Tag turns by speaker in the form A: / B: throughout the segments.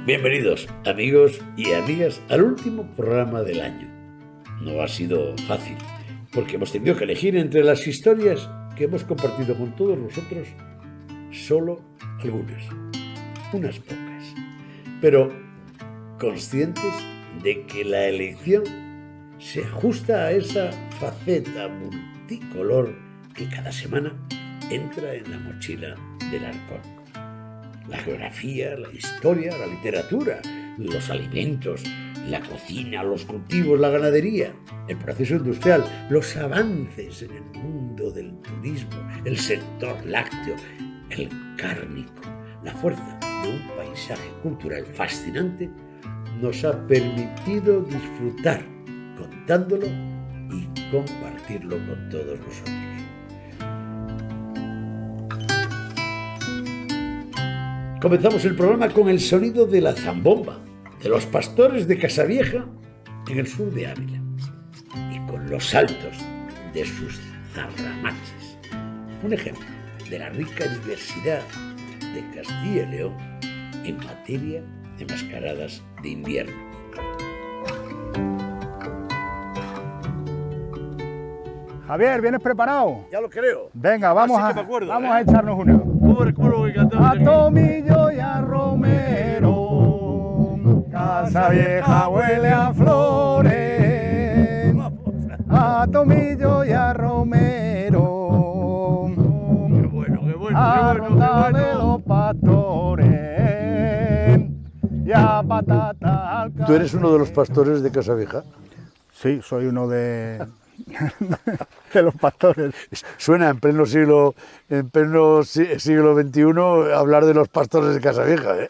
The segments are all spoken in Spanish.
A: Bienvenidos, amigos y amigas, al último programa del año. No ha sido fácil, porque hemos tenido que elegir entre las historias que hemos compartido con todos vosotros, solo algunas, unas pocas, pero conscientes de que la elección se ajusta a esa faceta multicolor que cada semana entra en la mochila del halcón. La geografía, la historia, la literatura, los alimentos, la cocina, los cultivos, la ganadería, el proceso industrial, los avances en el mundo del turismo, el sector lácteo, el cárnico, la fuerza de un paisaje cultural fascinante nos ha permitido disfrutar contándolo y compartirlo con todos vosotros. Comenzamos el programa con el sonido de la zambomba, de los pastores de Casavieja en el sur de Ávila, y con los saltos de sus zarramaches. Un ejemplo de la rica diversidad de Castilla y León en materia de mascaradas de invierno.
B: Javier, ¿vienes preparado?
A: Ya lo creo.
B: Venga, vamos a echarnos una.
A: ¿Cómo recuerdo que cantaba?
B: A Tomillo y a Romero, Casavieja huele a flores. A Tomillo y a Romero,
A: Qué bueno,
B: a ronda de los pastores y a patata al
C: ¿Tú eres uno de los pastores de Casavieja?
B: Sí, soy uno de los pastores.
C: Suena en pleno siglo XXI hablar de los pastores de Casavieja, ¿eh?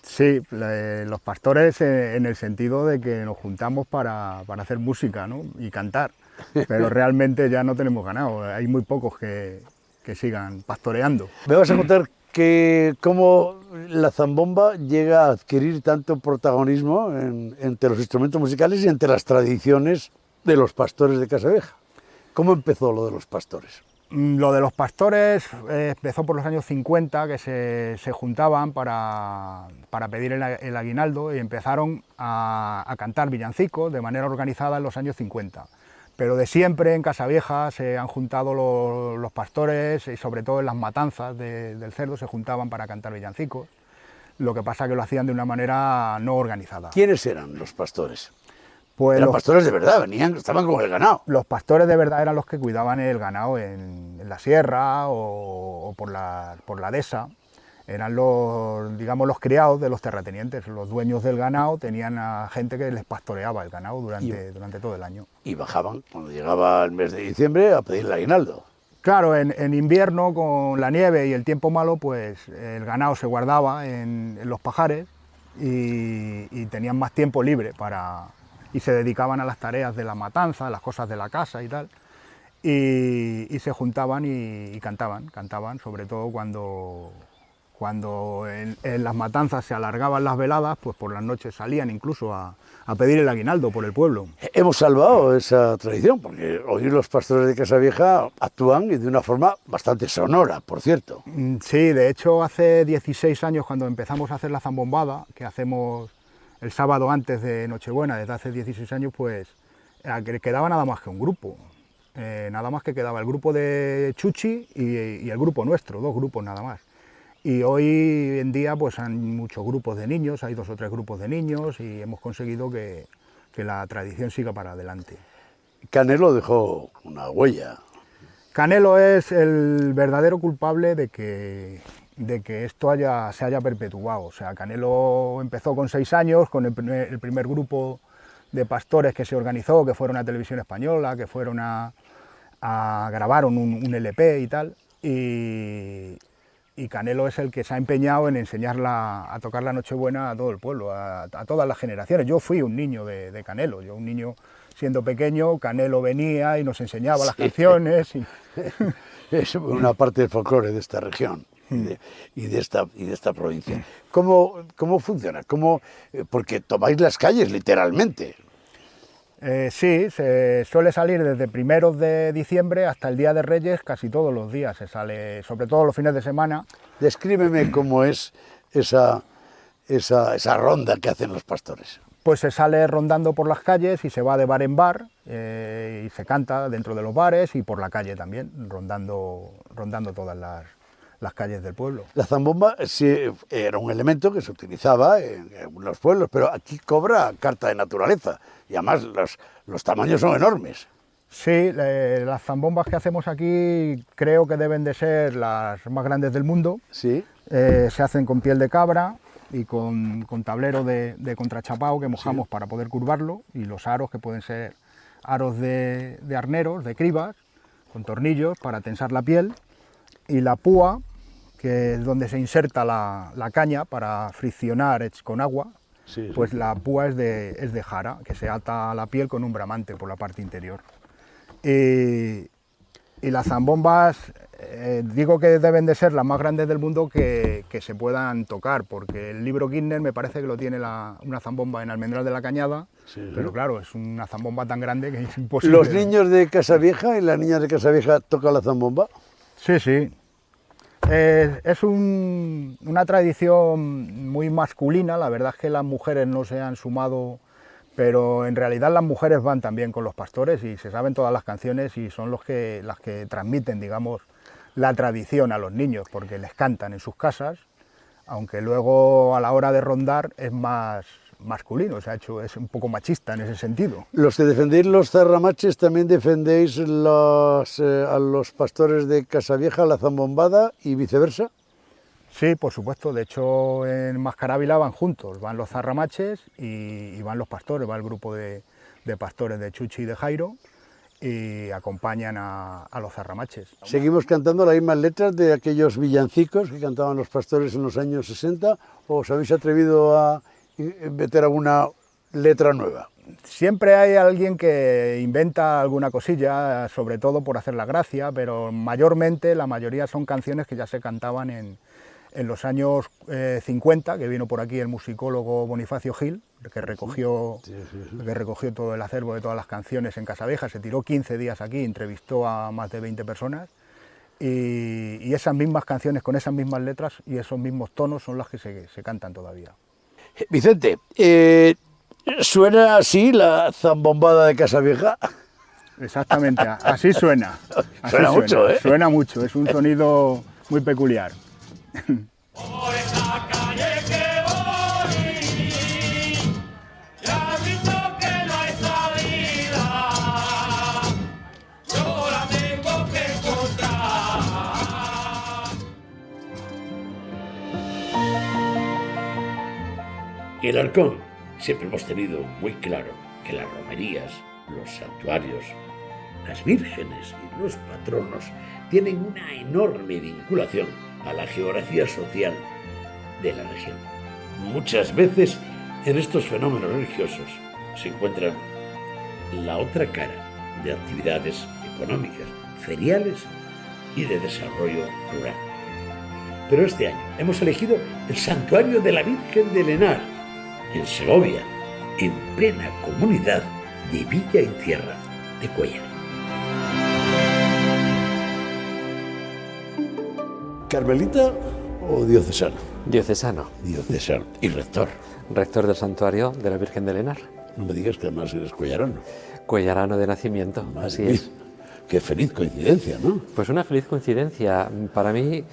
B: Sí, los pastores en el sentido de que nos juntamos para hacer música, ¿no? Y cantar, pero realmente ya no tenemos ganado, hay muy pocos que sigan pastoreando.
C: Me vas a contar cómo la zambomba llega a adquirir tanto protagonismo entre los instrumentos musicales y entre las tradiciones de los pastores de Casavieja. ¿Cómo empezó lo de los pastores?
B: Lo de los pastores empezó por los años 50, que se juntaban para pedir el aguinaldo y empezaron a cantar villancicos de manera organizada en los años 50. Pero de siempre en Casavieja se han juntado los pastores y sobre todo en las matanzas del cerdo se juntaban para cantar villancicos. Lo que pasa que lo hacían de una manera no organizada.
C: ¿Quiénes eran los pastores?
B: Pues
C: eran pastores de verdad, estaban con el ganado.
B: Los pastores de verdad eran los que cuidaban el ganado en la sierra o por la dehesa. Eran los criados de los terratenientes. Los dueños del ganado tenían a gente que les pastoreaba el ganado durante todo el año.
C: Y bajaban, cuando llegaba el mes de diciembre, a pedir el aguinaldo.
B: Claro, en invierno, con la nieve y el tiempo malo, pues el ganado se guardaba en los pajares y tenían más tiempo libre y se dedicaban a las tareas de la matanza, a las cosas de la casa y tal, y se juntaban y cantaban, sobre todo cuando en las matanzas se alargaban las veladas, pues por las noches salían incluso a pedir el aguinaldo por el pueblo.
C: Hemos salvado esa tradición, porque hoy los pastores de Casavieja actúan y de una forma bastante sonora, por cierto.
B: Sí, de hecho hace 16 años cuando empezamos a hacer la zambombada, que hacemos el sábado antes de Nochebuena, desde hace 16 años, pues quedaba nada más que un grupo. Nada más que quedaba el grupo de Chuchi y el grupo nuestro, 2 grupos nada más. Y hoy en día pues hay muchos grupos de niños, hay 2 o 3 grupos de niños y hemos conseguido que la tradición siga para adelante.
C: Canelo dejó una huella.
B: Canelo es el verdadero culpable de que esto se haya perpetuado. O sea, Canelo empezó con 6 años, con el primer grupo de pastores que se organizó, que fueron a Televisión Española, que fueron grabaron un LP y tal, y Canelo es el que se ha empeñado en enseñar a tocar la Nochebuena a todo el pueblo, a todas las generaciones. Yo fui un niño de Canelo, un niño siendo pequeño, Canelo venía y nos enseñaba las canciones.
C: Es una parte del folclore de esta región y de esta provincia. ¿Cómo funciona? Porque tomáis las calles literalmente.
B: Sí, se suele salir desde primeros de diciembre hasta el Día de Reyes, casi todos los días se sale, sobre todo los fines de semana.
C: Descríbeme cómo es esa ronda que hacen los pastores?
B: Pues se sale rondando por las calles y se va de bar en bar y se canta dentro de los bares y por la calle también, rondando todas las calles del pueblo.
C: La zambomba sí, era un elemento que se utilizaba en los pueblos, pero aquí cobra carta de naturaleza y además los tamaños son enormes.
B: Sí, las zambombas que hacemos aquí creo que deben de ser las más grandes del mundo.
C: Sí.
B: Se hacen con piel de cabra y con tablero de contrachapao que mojamos para poder curvarlo, y los aros, que pueden ser aros de arneros, de cribas, con tornillos para tensar la piel, y la púa, que es donde se inserta la caña para friccionar con agua.
C: Sí,
B: pues la púa es de jara, que se ata a la piel con un bramante por la parte interior. Y las zambombas, digo que deben de ser las más grandes del mundo que se puedan tocar, porque el libro Guinness me parece que lo tiene una zambomba en Almendral de la Cañada,
C: sí,
B: pero claro, es una zambomba tan grande que es imposible.
C: ¿Los niños de Casavieja y las niñas de Casavieja tocan la zambomba?
B: Sí, sí. Es una tradición muy masculina, la verdad es que las mujeres no se han sumado, pero en realidad las mujeres van también con los pastores y se saben todas las canciones y son las que transmiten, digamos, la tradición a los niños, porque les cantan en sus casas, aunque luego a la hora de rondar es más masculino, es un poco machista en ese sentido.
C: Los que defendéis los zarramaches también defendéis a los pastores de Casavieja, la zambombada y viceversa.
B: Sí, por supuesto, de hecho en Mascarávila van juntos, van los zarramaches y van los pastores, va el grupo de pastores de Chuchi y de Jairo y acompañan a los zarramaches.
C: ¿Seguimos cantando las mismas letras de aquellos villancicos que cantaban los pastores en los años 60 o os habéis atrevido a meter alguna letra nueva?
B: Siempre hay alguien que inventa alguna cosilla, sobre todo por hacer la gracia, pero mayormente la mayoría son canciones que ya se cantaban en los años 50, que vino por aquí el musicólogo Bonifacio Gil, que recogió todo el acervo de todas las canciones en Casavieja, se tiró 15 días aquí, entrevistó a más de 20 personas, y esas mismas canciones con esas mismas letras y esos mismos tonos son las que se cantan todavía.
C: Vicente, ¿suena así la zambombada de Casavieja?
B: Exactamente, así suena.
C: Suena mucho, ¿eh?
B: Suena mucho, es un sonido muy peculiar.
D: Por esta calle que voy, ya has visto que no hay salida, yo la tengo que encontrar.
A: En el Arcón siempre hemos tenido muy claro que las romerías, los santuarios, las vírgenes y los patronos tienen una enorme vinculación a la geografía social de la región. Muchas veces en estos fenómenos religiosos se encuentran la otra cara de actividades económicas, feriales y de desarrollo rural. Pero este año hemos elegido el Santuario de la Virgen del Henar, en Segovia, en plena comunidad de Villa y Tierra de Cuéllar. ¿Carmelita o diocesano?
E: Diocesano,
A: Diocesano. ¿Y rector?
E: rector del santuario de la Virgen del Henar.
A: No me digas que además eres cuellarano.
E: Cuellarano de nacimiento,
A: Madre
E: así
A: mía.
E: es.
A: Qué feliz coincidencia, ¿no?
E: Pues una feliz coincidencia. Para mí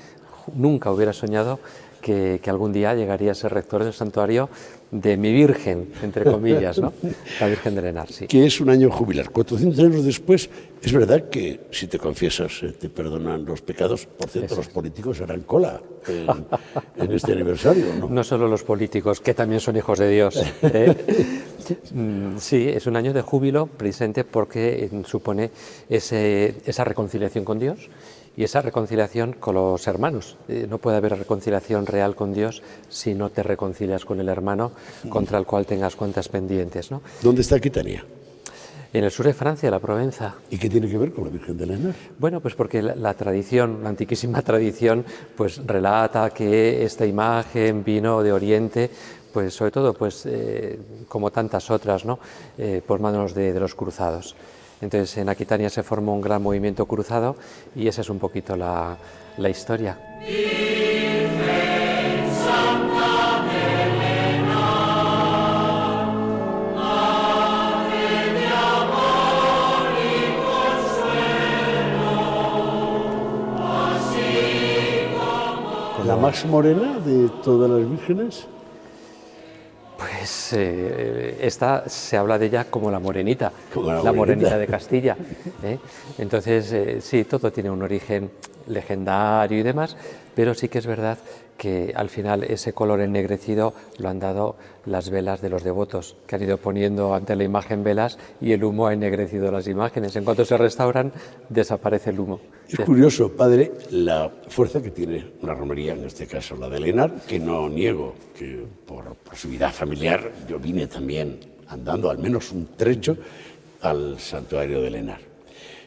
E: nunca hubiera soñado que algún día llegaría a ser rector del santuario de mi Virgen, entre comillas, ¿no? La Virgen del Henar, sí.
A: Que es un año jubilar. 400 años después, es verdad que si te confiesas te perdonan los pecados. Por cierto, los políticos harán cola en este aniversario, ¿no?
E: No solo los políticos, que también son hijos de Dios. ¿Eh? Sí, es un año de júbilo precisamente porque supone esa reconciliación con Dios y esa reconciliación con los hermanos. No puede haber reconciliación real con Dios si no te reconcilias con el hermano contra el cual tengas cuentas pendientes, ¿no?
A: ¿Dónde está Aquitania?
E: En el sur de Francia, la Provenza.
A: ¿Y qué tiene que ver con la Virgen del Henar?
E: Bueno, pues porque la tradición, la antiquísima tradición, pues relata que esta imagen vino de Oriente, pues sobre todo, pues como tantas otras, ¿no? Por manos de los cruzados. Entonces en Aquitania se formó un gran movimiento cruzado y esa es un poquito la historia.
D: Virgen Santa de
C: más morena de todas las vírgenes?
E: Pues esta se habla de ella como la morenita,
C: Como la
E: la morenita
C: morenita.
E: de Castilla. ¿Eh? Entonces, sí, todo tiene un origen legendario y demás, pero sí que es verdad que al final ese color ennegrecido lo han dado las velas de los devotos, que han ido poniendo ante la imagen velas y el humo ha ennegrecido las imágenes. En cuanto se restauran, desaparece el humo.
C: Es curioso, padre, la fuerza que tiene una romería, en este caso la de Lenar, que no niego que por su vida familiar yo vine también andando al menos un trecho al santuario de Lenar.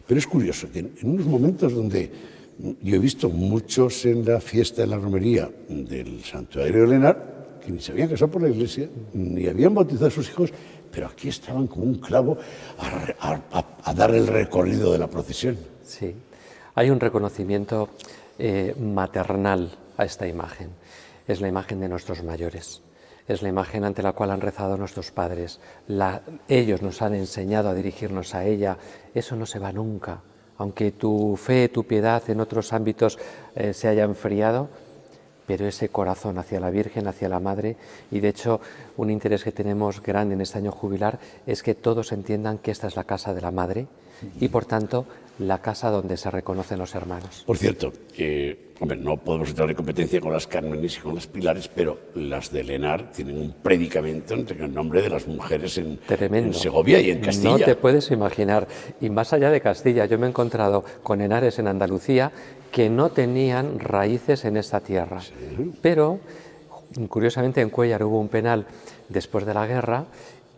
C: Pero es curioso que en unos momentos donde yo he visto muchos en la fiesta de la romería del santuario de Lenar que ni se habían casado por la iglesia, ni habían bautizado a sus hijos, pero aquí estaban con un clavo a dar el recorrido de la procesión.
E: Sí, hay un reconocimiento maternal a esta imagen. Es la imagen de nuestros mayores, es la imagen ante la cual han rezado nuestros padres. Ellos nos han enseñado a dirigirnos a ella. Eso no se va nunca. Aunque tu fe, tu piedad en otros ámbitos se haya enfriado, pero ese corazón hacia la Virgen, hacia la Madre, y de hecho un interés que tenemos grande en este año jubilar es que todos entiendan que esta es la casa de la Madre y por tanto la casa donde se reconocen los hermanos.
C: Por cierto, hombre, no podemos entrar en competencia con las Cármenes y con las Pilares, pero las de Lenar tienen un predicamento en el nombre de las mujeres en Segovia y en Castilla.
E: No te puedes imaginar. Y más allá de Castilla, yo me he encontrado con Henares en Andalucía que no tenían raíces en esta tierra. Sí. Pero, curiosamente, en Cuéllar hubo un penal después de la guerra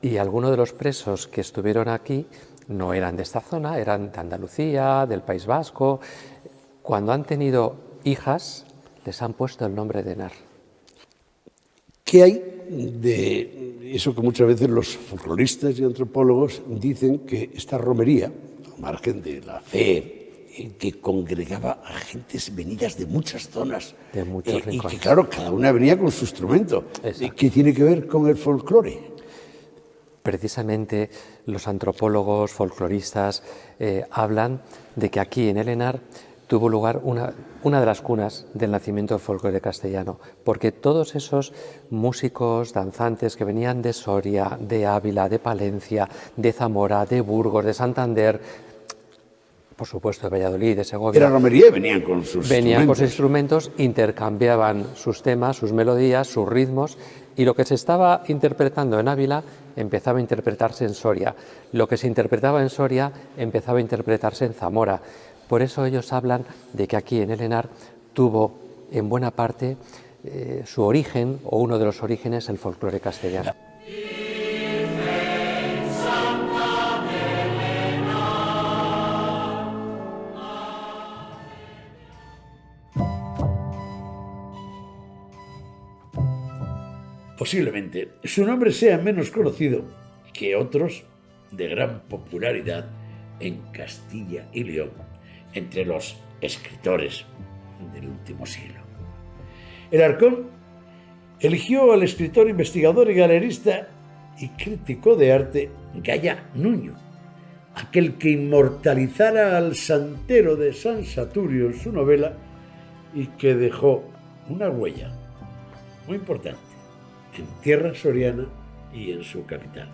E: y algunos de los presos que estuvieron aquí no eran de esta zona, eran de Andalucía, del País Vasco. Cuando han tenido hijas, les han puesto el nombre de Henar.
C: ¿Qué hay de eso que muchas veces los folcloristas y antropólogos dicen que esta romería, al margen de la fe, que congregaba a gentes venidas de muchas zonas,
E: de muchos rincones,
C: y que claro, cada una venía con su instrumento?
E: Exacto.
C: ¿Qué tiene que ver con el folclore?
E: Precisamente los antropólogos, folcloristas, hablan de que aquí en el Henar tuvo lugar una de las cunas del nacimiento del folclore castellano, porque todos esos músicos, danzantes que venían de Soria, de Ávila, de Palencia, de Zamora, de Burgos, de Santander, por supuesto de Valladolid, de Segovia.
C: Era romería y venían con sus
E: instrumentos, intercambiaban sus temas, sus melodías, sus ritmos, y lo que se estaba interpretando en Ávila empezaba a interpretarse en Soria. Lo que se interpretaba en Soria empezaba a interpretarse en Zamora. Por eso ellos hablan de que aquí en el Henar tuvo en buena parte su origen, o uno de los orígenes, el folclore castellano.
A: Posiblemente su nombre sea menos conocido que otros de gran popularidad en Castilla y León, entre los escritores del último siglo. El Arcón eligió al escritor, investigador y galerista y crítico de arte Gaya Nuño, aquel que inmortalizara al santero de San Saturio en su novela y que dejó una huella muy importante en tierra soriana y en su capital.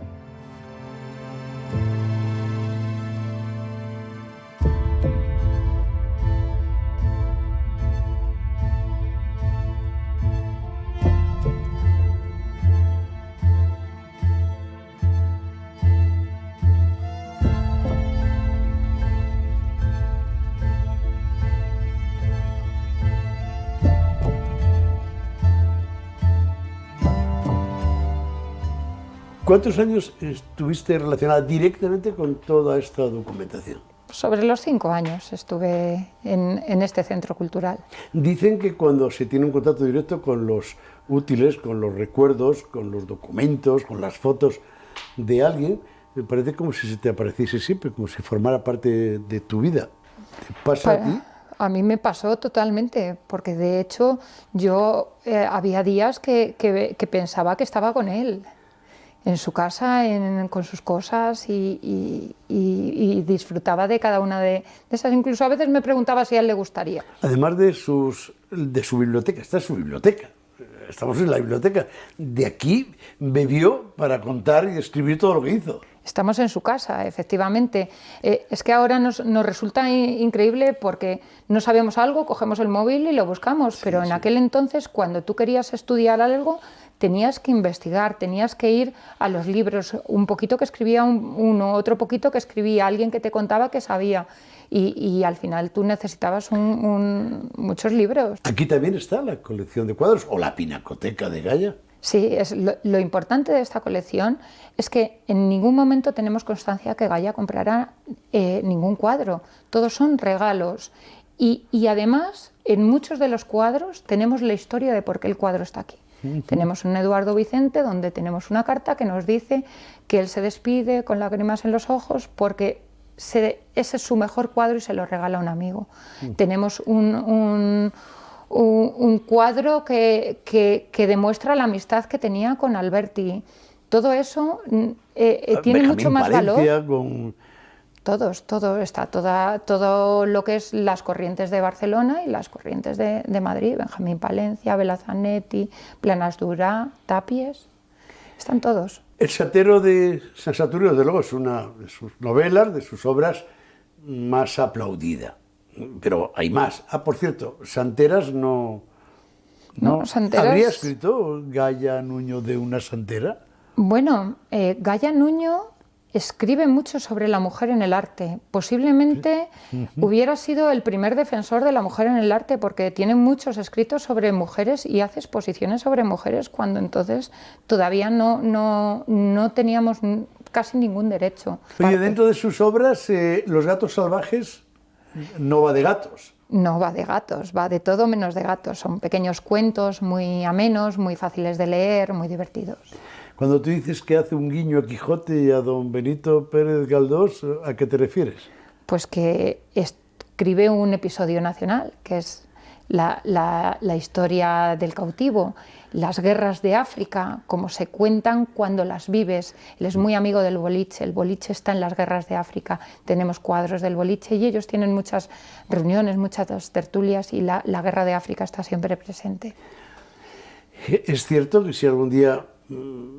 C: ¿Cuántos años estuviste relacionada directamente con toda esta documentación?
F: Sobre los 5 años estuve en este centro cultural.
C: Dicen que cuando se tiene un contacto directo con los útiles, con los recuerdos, con los documentos, con las fotos de alguien, me parece como si se te apareciese siempre, como si formara parte de tu vida. ¿Te pasa a ti?
F: A mí me pasó totalmente, porque de hecho yo había días que pensaba que estaba con él. en su casa, con sus cosas y disfrutaba de cada una de esas. Incluso a veces me preguntaba si a él le gustaría.
C: Además de su biblioteca, esta es su biblioteca. Estamos en la biblioteca. De aquí bebió para contar y escribir todo lo que hizo.
F: Estamos en su casa, efectivamente. Es que ahora nos resulta increíble porque no sabemos algo, cogemos el móvil y lo buscamos, pero en aquel entonces, cuando tú querías estudiar algo, tenías que investigar, tenías que ir a los libros, un poquito que escribía uno, otro poquito que escribía alguien que te contaba que sabía, y al final tú necesitabas muchos libros.
C: Aquí también está la colección de cuadros o la pinacoteca de Goya.
F: Sí, lo importante de esta colección es que en ningún momento tenemos constancia que Goya comprara ningún cuadro, todos son regalos y además en muchos de los cuadros tenemos la historia de por qué el cuadro está aquí. Tenemos un Eduardo Vicente donde tenemos una carta que nos dice que él se despide con lágrimas en los ojos porque ese es su mejor cuadro y se lo regala a un amigo. Tenemos un cuadro que demuestra la amistad que tenía con Alberti. Todo eso tiene mucho más valor. Todo lo que es las corrientes de Barcelona y las corrientes de Madrid, Benjamín Palencia, Belazanetti, Planas Durá, Tapies, están todos.
C: El Satero de San Saturio, desde luego, es una de sus novelas, de sus obras más aplaudida. Pero hay más. Por cierto, Santeras no.
F: Santeras...
C: ¿Habría escrito Goya Nuño de una santera?
F: Bueno, Goya Nuño escribe mucho sobre la mujer en el arte. Posiblemente hubiera sido el primer defensor de la mujer en el arte porque tiene muchos escritos sobre mujeres y hace exposiciones sobre mujeres cuando entonces todavía no teníamos casi ningún derecho.
C: Oye, dentro de sus obras, Los gatos salvajes no va de gatos.
F: No va de gatos, va de todo menos de gatos. Son pequeños cuentos muy amenos, muy fáciles de leer, muy divertidos.
C: Cuando tú dices que hace un guiño a Quijote y a don Benito Pérez Galdós, ¿a qué te refieres?
F: Pues que escribe un episodio nacional, que es la historia del cautivo, las guerras de África, como se cuentan cuando las vives. Él es muy amigo del boliche, el boliche está en las guerras de África, tenemos cuadros del boliche y ellos tienen muchas reuniones, muchas tertulias y la guerra de África está siempre presente.
C: Es cierto que si algún día,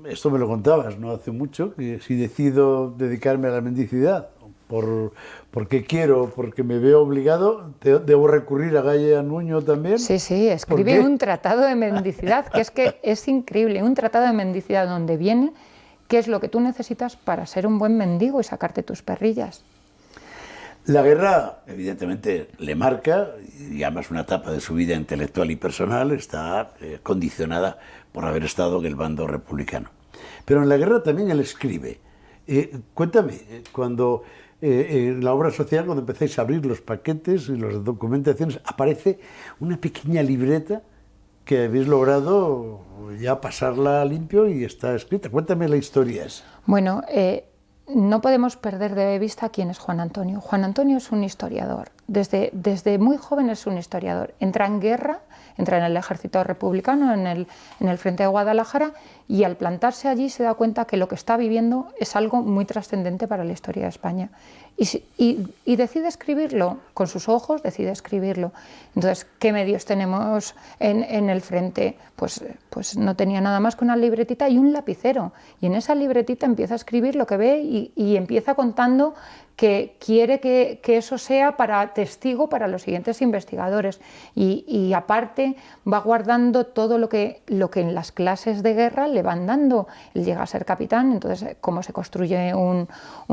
C: esto me lo contabas no hace mucho, que si decido dedicarme a la mendicidad, porque quiero, porque me veo obligado, ¿debo recurrir a Goya Nuño también?
F: Sí, escribe un tratado de mendicidad, que es increíble, un tratado de mendicidad donde viene qué es lo que tú necesitas para ser un buen mendigo y sacarte tus perrillas.
C: La guerra, evidentemente, le marca, y además una etapa de su vida intelectual y personal está condicionada por haber estado en el bando republicano. Pero en la guerra también él escribe. Cuéntame, cuando en la obra social, cuando empezáis a abrir los paquetes y las documentaciones, aparece una pequeña libreta que habéis logrado ya pasarla limpio y está escrita. Cuéntame la historia esa.
F: Bueno, no podemos perder de vista quién es Juan Antonio. Juan Antonio es un historiador. Desde muy joven es un historiador. Entra en guerra, entra en el ejército republicano, en el frente de Guadalajara, y al plantarse allí se da cuenta que lo que está viviendo es algo muy trascendente para la historia de España. Y decide escribirlo, con sus ojos decide escribirlo. Entonces, ¿qué medios tenemos en el frente? Pues no tenía nada más que una libretita y un lapicero. Y en esa libretita empieza a escribir lo que ve y empieza contando que quiere que eso sea para testigo para los siguientes investigadores. Y aparte va guardando todo lo que en las clases de guerra le van dando. Él llega a ser capitán, entonces cómo se construye un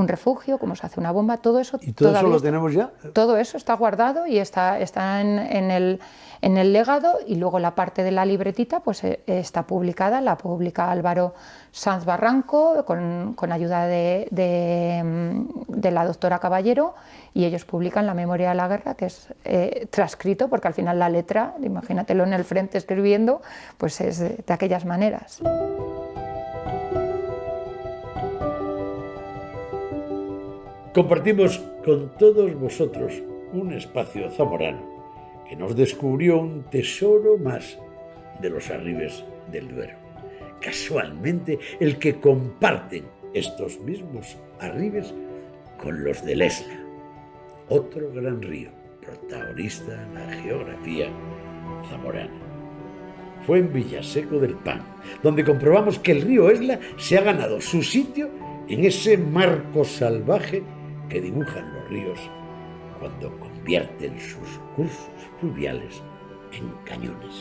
F: refugio, cómo se hace una bomba, todo eso.
C: ¿Y todo eso lo tenemos ya?
F: Todo eso está guardado y está en el legado, y luego la parte de la libretita pues está publicada, la publica Álvaro Sanz Barranco con ayuda de la doctora Caballero, y ellos publican la memoria de la guerra, que es transcrito, porque al final la letra, imagínatelo en el frente escribiendo, pues es de aquellas maneras.
A: Compartimos con todos vosotros un espacio zamorano que nos descubrió un tesoro más de los arribes del Duero. casualmente el que comparten estos mismos arribes con los del Esla, otro gran río protagonista en la geografía zamorana. Fue en Villaseco del Pan, donde comprobamos que el río Esla se ha ganado su sitio en ese marco salvaje que dibujan los ríos cuando convierten sus cursos fluviales en cañones.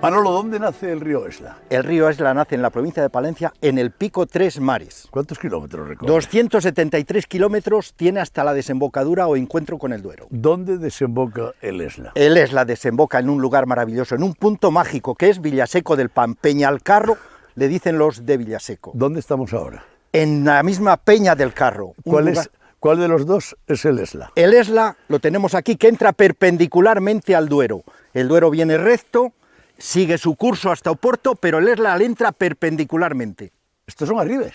C: Manolo, ¿dónde nace el río Esla?
G: El río Esla nace en la provincia de Palencia, en el pico Tres Mares.
C: ¿Cuántos kilómetros recorre?
G: 273 kilómetros tiene hasta la desembocadura o encuentro con el Duero.
C: ¿Dónde desemboca el Esla?
G: El Esla desemboca en un lugar maravilloso, en un punto mágico que es Villaseco del Pan. Peñalcarro, le dicen los de Villaseco.
C: ¿Dónde estamos ahora?
G: En la misma Peña del Carro.
C: ¿Cuál de los dos es el Esla?
G: El Esla lo tenemos aquí, que entra perpendicularmente al Duero. El Duero viene recto, sigue su curso hasta Oporto, pero el Esla le entra perpendicularmente.
C: Estos son arribes.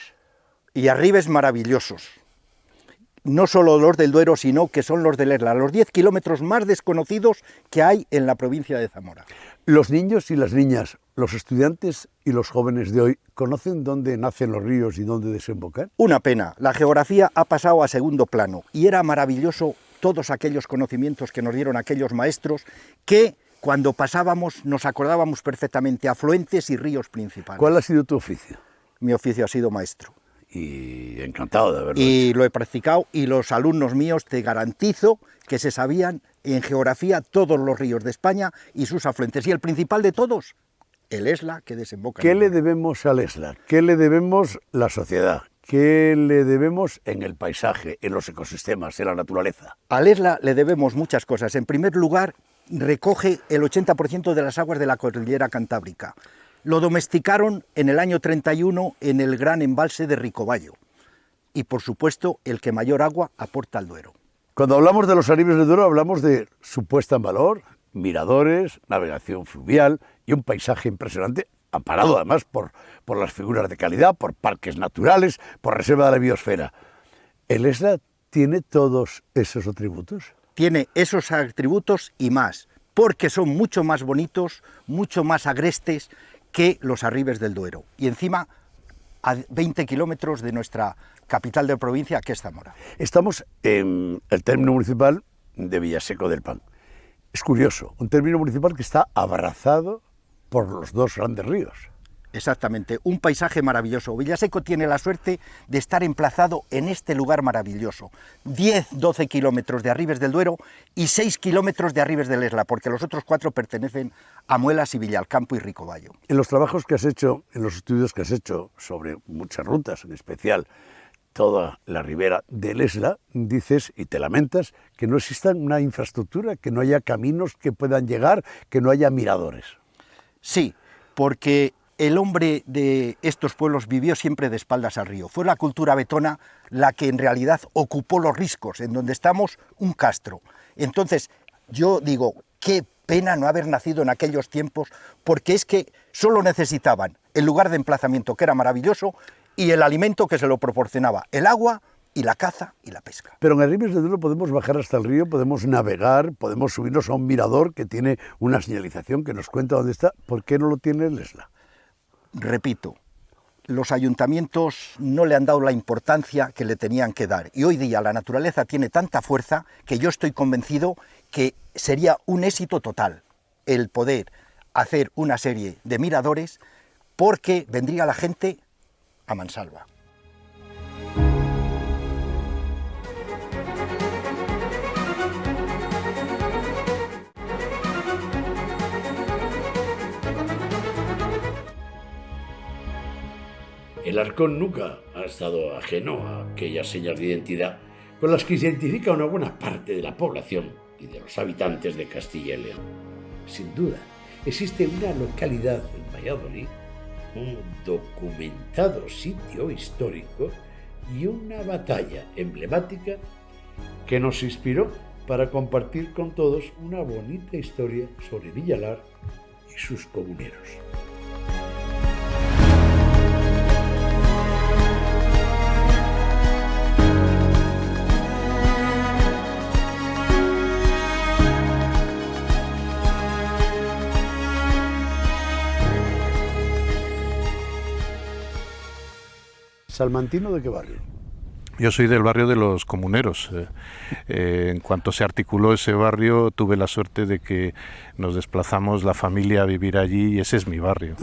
G: Y arribes maravillosos. No solo los del Duero, sino que son los del Esla, los 10 kilómetros más desconocidos que hay en la provincia de Zamora.
C: Los niños y las niñas, los estudiantes y los jóvenes de hoy, ¿conocen dónde nacen los ríos y dónde desembocan?
G: Una pena, la geografía ha pasado a segundo plano y era maravilloso todos aquellos conocimientos que nos dieron aquellos maestros que cuando pasábamos nos acordábamos perfectamente afluentes y ríos principales.
C: ¿Cuál ha sido tu oficio?
G: Mi oficio ha sido maestro.
C: Y encantado de haberlo
G: Y
C: hecho.
G: lo he practicado y los alumnos míos te garantizo que se sabían en geografía todos los ríos de España y sus afluentes. Y el principal de todos, el Esla, que desemboca.
C: ¿Qué le debemos al Esla? ¿Qué le debemos la sociedad? ¿Qué le debemos en el paisaje, en los ecosistemas, en la naturaleza?
G: Al Esla le debemos muchas cosas. En primer lugar, recoge el 80% de las aguas de la cordillera cantábrica. Lo domesticaron en el año 31 en el gran embalse de Ricoballo. Y por supuesto, el que mayor agua aporta al Duero.
C: Cuando hablamos de los arribes del Duero, hablamos de su puesta en valor, miradores, navegación fluvial y un paisaje impresionante, amparado además por las figuras de calidad, por parques naturales, por reserva de la biosfera. ¿El Esla tiene todos esos atributos?
G: Tiene esos atributos y más, porque son mucho más bonitos, mucho más agrestes que los arribes del Duero. Y encima, a 20 kilómetros de nuestra capital de provincia, que es Zamora.
C: Estamos en el término municipal de Villaseco del Pan. Es curioso, un término municipal que está abrazado por los dos grandes ríos.
G: Exactamente, un paisaje maravilloso. Villaseco tiene la suerte de estar emplazado en este lugar maravilloso. 10-12 kilómetros de arribes del Duero y 6 kilómetros de arribes del Esla, porque los otros 4 pertenecen a Muelas y Villalcampo y Ricoballo.
C: En los trabajos que has hecho, en los estudios que has hecho sobre muchas rutas, en especial toda la ribera del Esla, dices y te lamentas que no exista una infraestructura, que no haya caminos que puedan llegar, que no haya miradores.
G: Sí, porque el hombre de estos pueblos vivió siempre de espaldas al río. Fue la cultura betona la que en realidad ocupó los riscos, en donde estamos un castro. Entonces, yo digo, qué pena no haber nacido en aquellos tiempos, porque es que solo necesitaban el lugar de emplazamiento, que era maravilloso, y el alimento que se lo proporcionaba, el agua y la caza y la pesca.
C: Pero en Arribes del Duero podemos bajar hasta el río, podemos navegar, podemos subirnos a un mirador que tiene una señalización que nos cuenta dónde está. ¿Por qué no lo tiene el Esla?
G: Repito, los ayuntamientos no le han dado la importancia que le tenían que dar. Y hoy día la naturaleza tiene tanta fuerza que yo estoy convencido que sería un éxito total el poder hacer una serie de miradores, porque vendría la gente a mansalva.
A: El Arcón nunca ha estado ajeno a aquellas señas de identidad con las que se identifica una buena parte de la población y de los habitantes de Castilla y León. Sin duda, existe una localidad en Valladolid, un documentado sitio histórico y una batalla emblemática que nos inspiró para compartir con todos una bonita historia sobre Villalar y sus comuneros.
C: ¿Salmantino de qué barrio?
H: Yo soy del barrio de los Comuneros. En cuanto se articuló ese barrio, tuve la suerte de que nos desplazamos la familia a vivir allí y ese es mi barrio.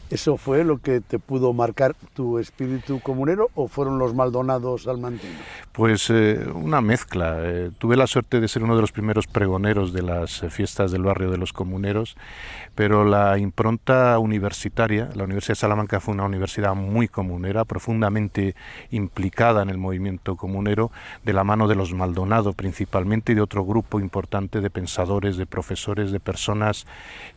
C: ¿Eso fue lo que te pudo marcar tu espíritu comunero o fueron los Maldonados salmantinos?
H: Pues una mezcla. Tuve la suerte de ser uno de los primeros pregoneros de las fiestas del barrio de los Comuneros, pero la impronta universitaria, la Universidad de Salamanca fue una universidad muy comunera, profundamente implicada en el movimiento comunero, de la mano de los Maldonado principalmente y de otro grupo importante de pensadores, de profesores, de personas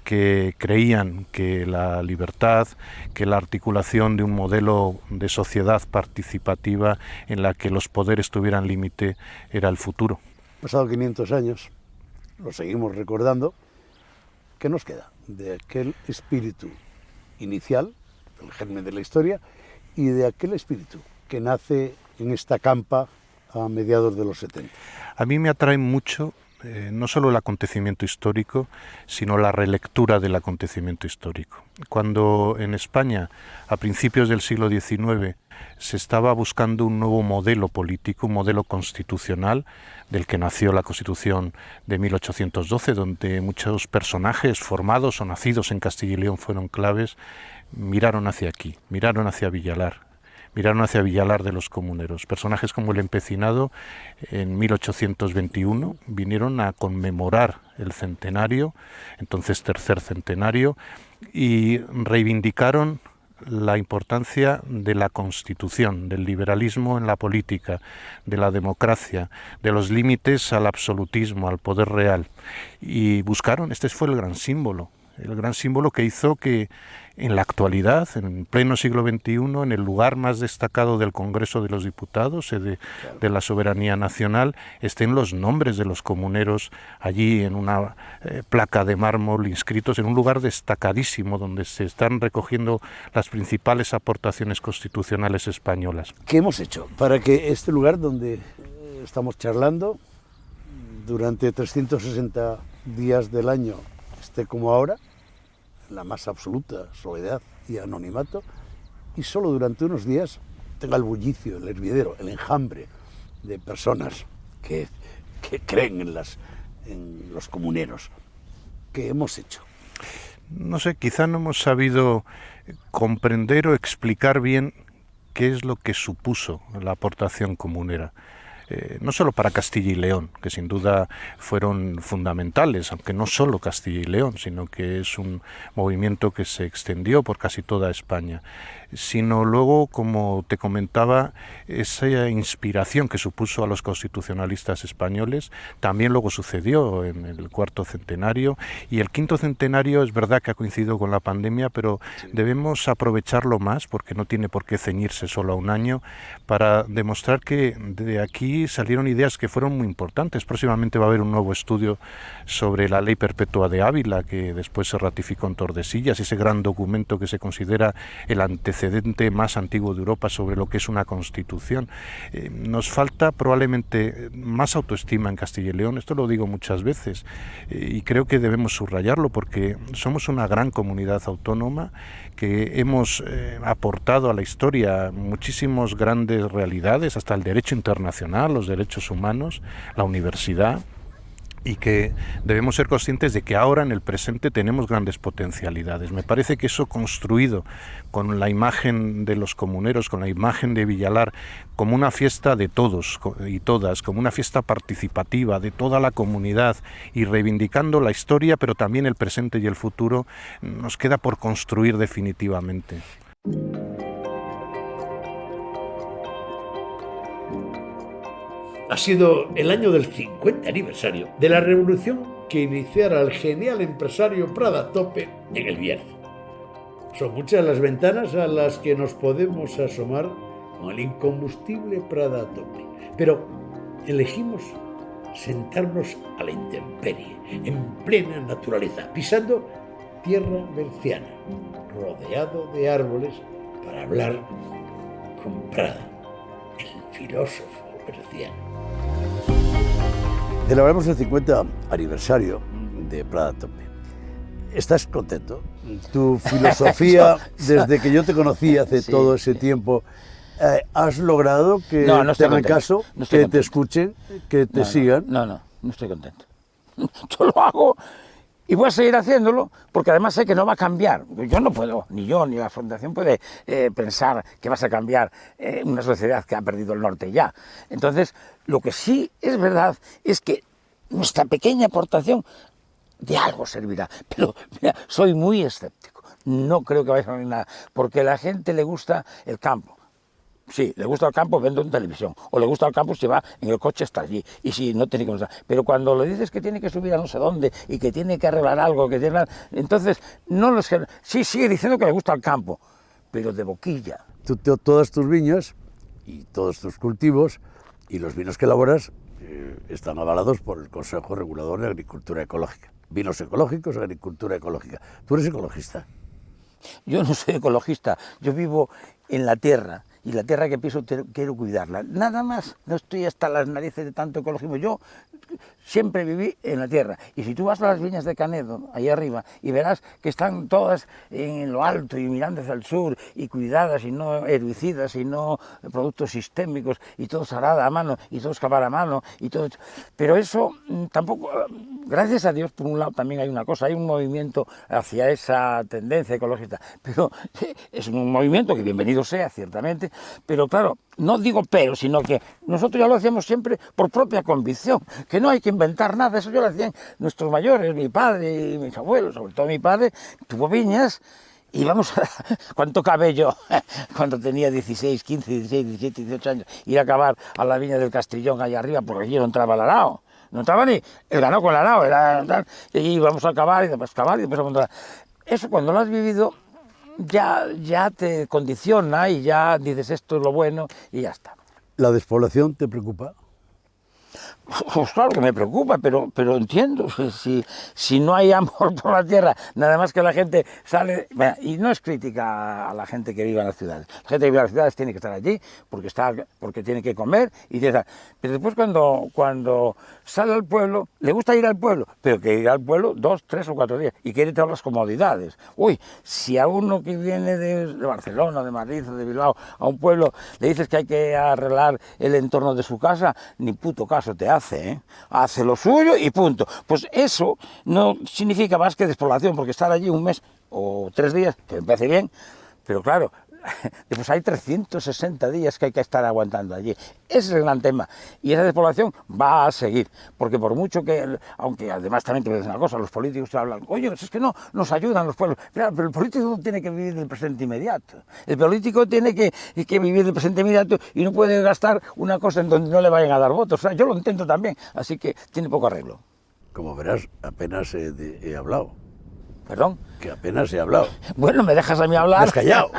H: que creían que la libertad, que la articulación de un modelo de sociedad participativa en la que los poderes tuvieran límite era el futuro.
C: Pasado 500 años, lo seguimos recordando. ¿Qué nos queda de aquel espíritu inicial, el germen de la historia, y de aquel espíritu que nace en esta campa a mediados de los 70?
H: A mí me atrae mucho no solo el acontecimiento histórico, sino la relectura del acontecimiento histórico. Cuando en España, a principios del siglo XIX, se estaba buscando un nuevo modelo político, un modelo constitucional, del que nació la Constitución de 1812, donde muchos personajes formados o nacidos en Castilla y León fueron claves, miraron hacia aquí, miraron hacia Villalar. Miraron hacia Villalar de los Comuneros. Personajes como el Empecinado en 1821 vinieron a conmemorar el centenario, entonces tercer centenario, y reivindicaron la importancia de la Constitución, del liberalismo en la política, de la democracia, de los límites al absolutismo, al poder real. Y buscaron, este fue el gran símbolo que hizo que en la actualidad, en pleno siglo XXI, en el lugar más destacado del Congreso de los Diputados, sede de la soberanía nacional, estén los nombres de los comuneros allí en una placa de mármol inscritos en un lugar destacadísimo donde se están recogiendo las principales aportaciones constitucionales españolas.
C: ¿Qué hemos hecho para que este lugar donde estamos charlando durante 360 días del año esté como ahora, la más absoluta soledad y anonimato, y solo durante unos días tenga el bullicio, el hervidero, el enjambre de personas que creen en los comuneros? ¿Qué hemos hecho?
H: No sé, quizá no hemos sabido comprender o explicar bien qué es lo que supuso la aportación comunera. No solo para Castilla y León, que sin duda fueron fundamentales, aunque no solo Castilla y León, sino que es un movimiento que se extendió por casi toda España, sino luego, como te comentaba, esa inspiración que supuso a los constitucionalistas españoles, también luego sucedió en el cuarto centenario, y el quinto centenario es verdad que ha coincidido con la pandemia, pero debemos aprovecharlo más, porque no tiene por qué ceñirse solo a un año, para demostrar que de aquí salieron ideas que fueron muy importantes. Próximamente va a haber un nuevo estudio sobre la Ley Perpetua de Ávila, que después se ratificó en Tordesillas, ese gran documento que se considera el antecedente más antiguo de Europa sobre lo que es una constitución. Nos falta probablemente más autoestima en Castilla y León, esto lo digo muchas veces, y creo que debemos subrayarlo porque somos una gran comunidad autónoma que hemos aportado a la historia muchísimas grandes realidades, hasta el derecho internacional, los derechos humanos, la universidad, y que debemos ser conscientes de que ahora en el presente tenemos grandes potencialidades. Me parece que eso construido con la imagen de los comuneros, con la imagen de Villalar, como una fiesta de todos y todas, como una fiesta participativa de toda la comunidad y reivindicando la historia, pero también el presente y el futuro, nos queda por construir definitivamente.
A: Ha sido el año del 50 aniversario de la revolución que iniciara el genial empresario Prada Tope en el Bierzo. Son muchas las ventanas a las que nos podemos asomar con el incombustible Prada Tope, pero elegimos sentarnos a la intemperie, en plena naturaleza, pisando tierra berciana, rodeado de árboles, para hablar con Prada, el filósofo berciano.
C: Celebramos el 50 aniversario de Prada Tope. ¿Estás contento? Tu filosofía, desde que yo te conocí hace todo ese tiempo, ¿Has logrado que
I: No, no
C: te
I: estoy
C: hagan
I: contento.
C: caso,
I: No estoy
C: que te
I: contento.
C: escuchen, que te
I: No,
C: sigan?
I: No estoy contento. Yo lo hago y voy a seguir haciéndolo porque además sé que no va a cambiar. Yo no puedo, ni yo, ni la Fundación puede pensar que vas a cambiar una sociedad que ha perdido el norte ya. Entonces, lo que sí es verdad es que nuestra pequeña aportación de algo servirá. Pero mira, soy muy escéptico. No creo que vaya a salir nada, porque a la gente le gusta el campo. Sí, le gusta el campo, vende en televisión. O le gusta el campo, se va en el coche hasta allí. Y si no tiene que mostrar. Pero cuando le dices que tiene que subir a no sé dónde y que tiene que arreglar algo, que tiene... entonces, no los... Sí, sigue diciendo que le gusta el campo, pero de boquilla.
C: Todas tus viñas y todos tus cultivos y los vinos que elaboras están avalados por el Consejo Regulador de Agricultura Ecológica. Vinos ecológicos, agricultura ecológica. ¿Tú eres ecologista?
I: Yo no soy ecologista, yo vivo en la tierra. Y la tierra que piso quiero cuidarla. Nada más, no estoy hasta las narices de tanto ecologismo. Yo siempre viví en la tierra. Y si tú vas a las viñas de Canedo, ahí arriba, y verás que están todas en lo alto y mirando hacia el sur, y cuidadas, y no herbicidas, y no productos sistémicos, y todo arada a mano, y todo excavar a mano, y todo... Pero eso tampoco... Gracias a Dios, por un lado, también hay una cosa, hay un movimiento hacia esa tendencia ecologista. Pero es un movimiento que bienvenido sea, ciertamente. Pero claro, no digo pero, sino que nosotros ya lo hacíamos siempre por propia convicción, que no hay que inventar nada, eso ya lo hacían nuestros mayores, mi padre y mis abuelos, sobre todo mi padre, tuvo viñas, y vamos a... ¿Cuánto cabello cuando tenía 16, 15, 16, 17, 18 años, ir a acabar a la viña del Castrillón allá arriba, porque allí no entraba el arao, no entraba ni el ganado con el arao, era, y allí íbamos a acabar y después acabar y después a encontrar. Eso cuando lo has vivido ya te condiciona y ya dices esto es lo bueno y ya está.
C: ¿La despoblación te preocupa?
I: Pues claro que me preocupa, pero entiendo, si no hay amor por la tierra, nada más que la gente sale... Bueno, y no es crítica a la gente que vive en las ciudades. La gente que vive en las ciudades tiene que estar allí porque tiene que comer, y tiene que estar. Pero después cuando sale al pueblo, le gusta ir al pueblo, pero que ir al pueblo 2, 3 o 4 días, y quiere todas las comodidades. Uy, si a uno que viene de Barcelona, de Madrid o de Bilbao, a un pueblo, le dices que hay que arreglar el entorno de su casa, ni puto caso te hace, ¿eh? Hace lo suyo y punto. Pues eso no significa más que despoblación, porque estar allí un mes o 3 días, que me parece bien, pero claro, pues hay 360 días que hay que estar aguantando allí. Ese es el gran tema. Y esa despoblación va a seguir, porque por mucho que, aunque además también te voy a decir una cosa, los políticos hablan, oye, es que no, nos ayudan los pueblos. Claro, pero el político no tiene que vivir del presente inmediato. El político tiene que vivir del presente inmediato y no puede gastar una cosa en donde no le vayan a dar votos. O sea, yo lo entiendo también, así que tiene poco arreglo.
C: Como verás, apenas he hablado.
I: ¿Perdón?
C: Que apenas he hablado.
I: Bueno, me dejas a mí hablar.
C: Me has callado.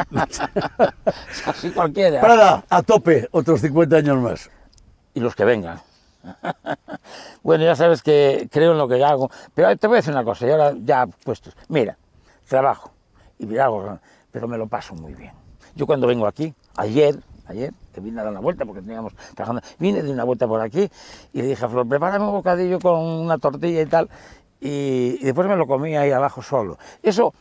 I: Así cualquiera.
C: Prada, a tope, otros 50 años más.
I: Y los que vengan. Bueno, ya sabes que creo en lo que hago, pero te voy a decir una cosa, y ahora ya puestos. Mira, trabajo y hago, pero me lo paso muy bien. Yo cuando vengo aquí, ayer, que vine a dar una vuelta porque teníamos trabajando, vine de una vuelta por aquí y le dije a Flor, prepárame un bocadillo con una tortilla y tal, y después me lo comí ahí abajo solo. Eso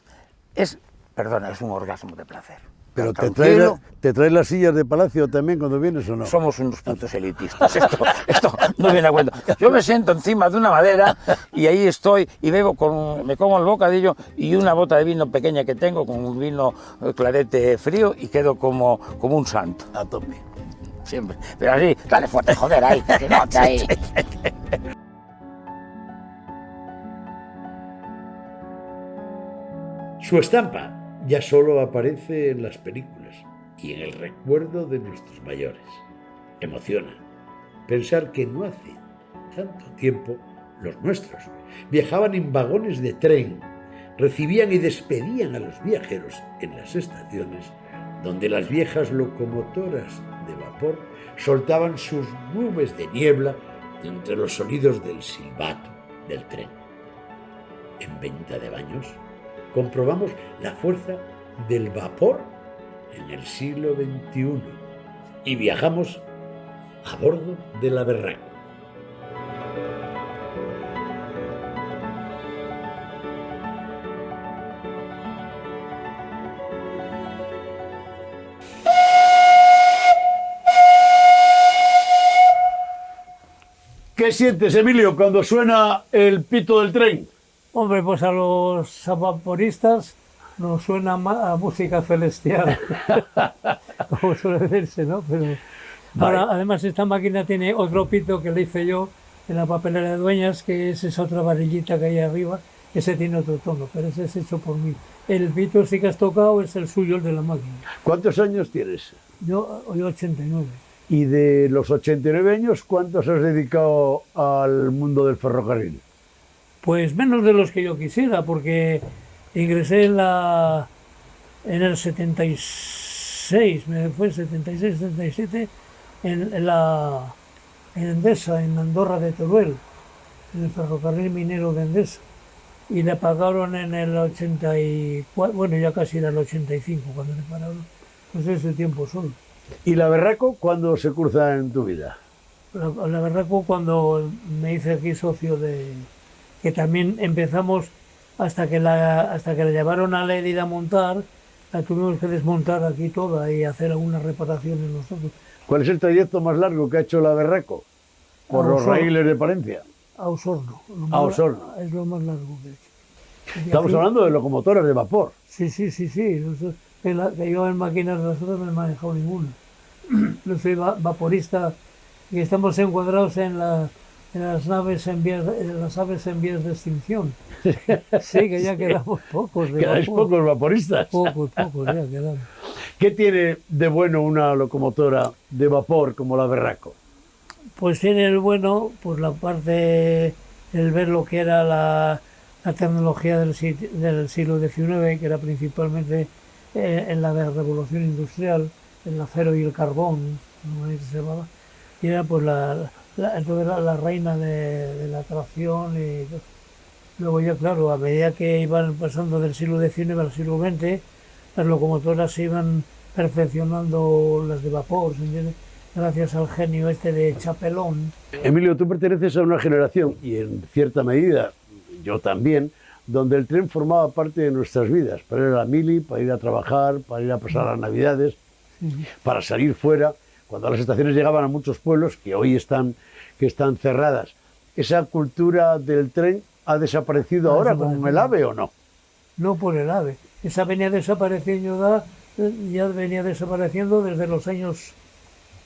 I: es, perdona, es un orgasmo de placer.
C: ¿Pero te traes las sillas de palacio también cuando vienes o no?
I: Somos unos putos elitistas, esto no viene a cuento. Yo me siento encima de una madera y ahí estoy y me como el bocadillo y una bota de vino pequeña que tengo, con un vino clarete frío, y quedo como un santo.
C: A tope.
I: Siempre. Pero así, dale fuerte, joder, ahí, que no, que ahí.
A: Su estampa ya solo aparece en las películas y en el recuerdo de nuestros mayores. Emociona pensar que no hace tanto tiempo los nuestros viajaban en vagones de tren, recibían y despedían a los viajeros en las estaciones, donde las viejas locomotoras de vapor soltaban sus nubes de niebla entre los sonidos del silbato del tren. En Venta de Baños comprobamos la fuerza del vapor en el siglo XXI y viajamos a bordo de la Berraco.
C: ¿Qué sientes, Emilio, cuando suena el pito del tren?
J: Hombre, pues a los vaporistas nos suena a música celestial, como suele decirse, ¿no? Pero ahora, además, esta máquina tiene otro pito que le hice yo en la papelera de Dueñas, que es esa otra varillita que hay arriba, ese tiene otro tono, pero ese es hecho por mí. El pito sí que has tocado es el suyo, el de la máquina.
C: ¿Cuántos años tienes?
J: Yo 89.
C: Y de los 89 años, ¿cuántos has dedicado al mundo del ferrocarril?
J: Pues menos de los que yo quisiera, porque ingresé en el 76, me fue 76, 77, en Endesa, en Andorra de Teruel, en el ferrocarril minero de Endesa. Y le pagaron en el 84, bueno, ya casi era el 85 cuando le pagaron, pues ese tiempo solo.
C: ¿Y la Berraco cuándo se cruza en tu vida?
J: La verdad que cuando me hice aquí socio que también empezamos hasta que la llevaron a Lérida a montar, la tuvimos que desmontar aquí toda y hacer algunas reparaciones nosotros.
C: ¿Cuál es el trayecto más largo que ha hecho la Berraco? Por los raíles de Palencia.
J: A Osorno.
C: A Osorno.
J: Es lo más largo que he hecho.
C: Estamos hablando de locomotoras de vapor.
J: Sí. Que yo en máquinas de nosotros no he manejado ninguna. Yo soy vaporista y estamos encuadrados en las aves en vías de extinción. Sí, que ya quedamos pocos.
C: Quedáis pocos vaporistas.
J: Pocos, ya quedamos.
C: ¿Qué tiene de bueno una locomotora de vapor como la Berraco?
J: Pues tiene el bueno, pues la parte, el ver lo que era la tecnología del siglo XIX, que era principalmente en la de la revolución industrial, el acero y el carbón, como se llamaba, y era pues entonces la reina de la tracción. Y luego ya, claro, a medida que iban pasando del siglo XIX al siglo XX, las locomotoras se iban perfeccionando, las de vapor, ¿se entiende? Gracias al genio este de Chapelón.
C: Emilio, tú perteneces a una generación, y en cierta medida yo también, donde el tren formaba parte de nuestras vidas, para ir a la mili, para ir a trabajar, para ir a pasar las navidades, para salir fuera, cuando las estaciones llegaban a muchos pueblos que hoy están cerradas. ¿Esa cultura del tren ha desaparecido ahora como el AVE o no?
J: No por el AVE, esa venía desapareciendo desde los años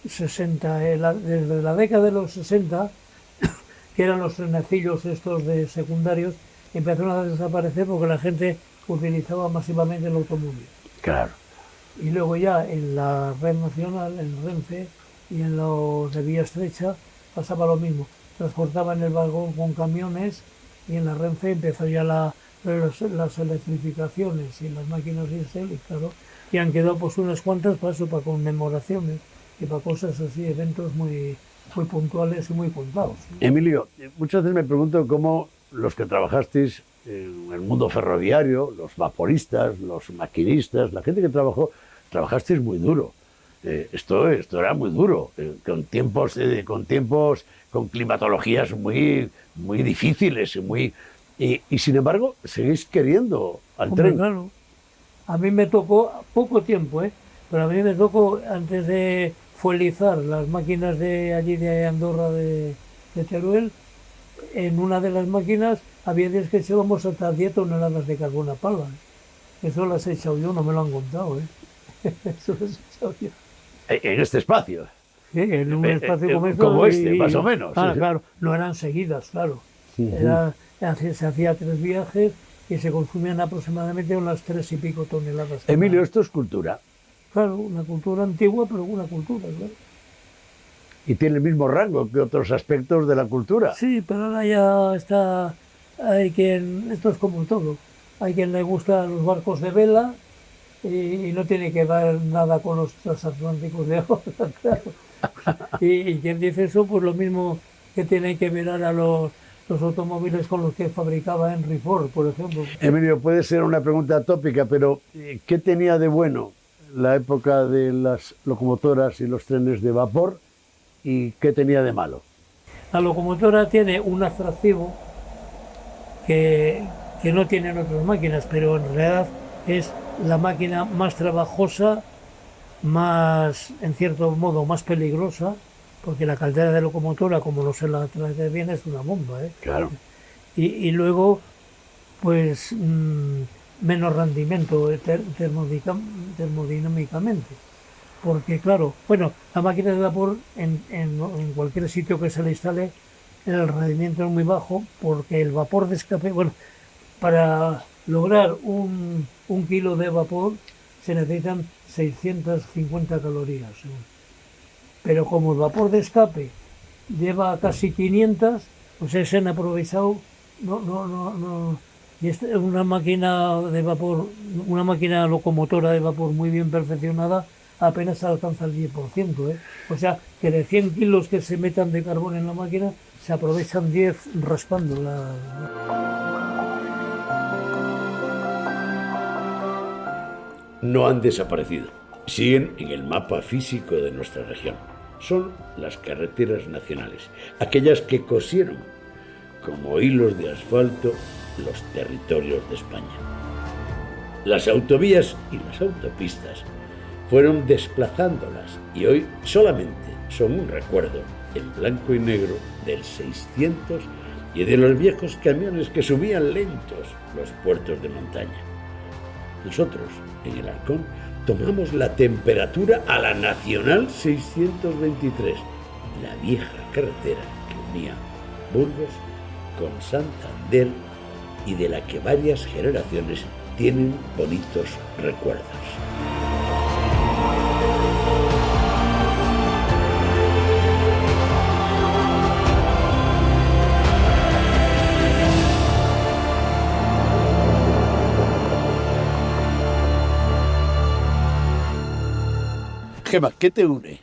J: 60, desde la década de los 60, que eran los trenecillos estos de secundarios, empezaron a desaparecer porque la gente utilizaba masivamente el automóvil.
C: Claro.
J: Y luego ya en la red nacional, en Renfe y en los de vía estrecha, pasaba lo mismo. Transportaban el vagón con camiones y en la Renfe empezó ya las electrificaciones y las máquinas diésel, y claro, y han quedado pues unas cuantas para conmemoraciones y para cosas así, eventos muy puntuales y muy contados.
C: Emilio, muchas veces me pregunto cómo los que trabajasteis en el mundo ferroviario, los vaporistas, los maquinistas, la gente que trabajasteis muy duro. Esto era muy duro, con climatologías muy difíciles y sin embargo seguís queriendo al tren.
J: Claro. A mí me tocó poco tiempo, pero a mí me tocó antes de fuelizar las máquinas de allí de Andorra de Teruel. En una de las máquinas había días que echábamos hasta 10 toneladas de carbón a pala. Eso las he echado yo, no me lo han contado. Eso las he echado yo.
C: En este espacio.
J: Sí, en un espacio como este.
C: Como este, más o menos.
J: Claro, no eran seguidas, claro. Se hacía 3 viajes y se consumían aproximadamente unas 3 y pico toneladas.
C: Emilio, esto es cultura.
J: Claro, una cultura antigua, pero una cultura, claro.
C: Y tiene el mismo rango que otros aspectos de la cultura.
J: Sí, pero ahora ya está... esto es como todo. Hay quien le gusta los barcos de vela y no tiene que ver nada con los transatlánticos de ahora, claro. Y quien dice eso, pues lo mismo que tiene que ver ahora los automóviles con los que fabricaba Henry Ford, por ejemplo.
C: Emilio, puede ser una pregunta tópica, pero ¿qué tenía de bueno la época de las locomotoras y los trenes de vapor y qué tenía de malo?
J: La locomotora tiene un atractivo que no tienen otras máquinas, pero en realidad es la máquina más trabajosa, más, en cierto modo, más peligrosa porque la caldera de locomotora, como no se la trate bien, es una bomba, ¿eh?
C: Claro.
J: Y luego, pues, menos rendimiento termodinámicamente. Porque, claro, bueno, la máquina de vapor en cualquier sitio que se le instale, el rendimiento es muy bajo, porque el vapor de escape, bueno, para lograr un kilo de vapor se necesitan 650 calorías. Pero como el vapor de escape lleva casi 500, pues se han aprovechado. No. Y esta es una máquina de vapor, una máquina locomotora de vapor muy bien perfeccionada, apenas alcanza el 10%, ¿eh? O sea, que de 100 kilos que se metan de carbón en la máquina, se aprovechan 10 raspando
A: No han desaparecido. Siguen en el mapa físico de nuestra región. Son las carreteras nacionales, aquellas que cosieron como hilos de asfalto los territorios de España. Las autovías y las autopistas fueron desplazándolas y hoy solamente son un recuerdo en blanco y negro del 600 y de los viejos camiones que subían lentos los puertos de montaña. Nosotros, en el Halcón, tomamos la temperatura a la Nacional 623, la vieja carretera que unía Burgos con Santander y de la que varias generaciones tienen bonitos recuerdos.
C: Gemma, ¿qué te une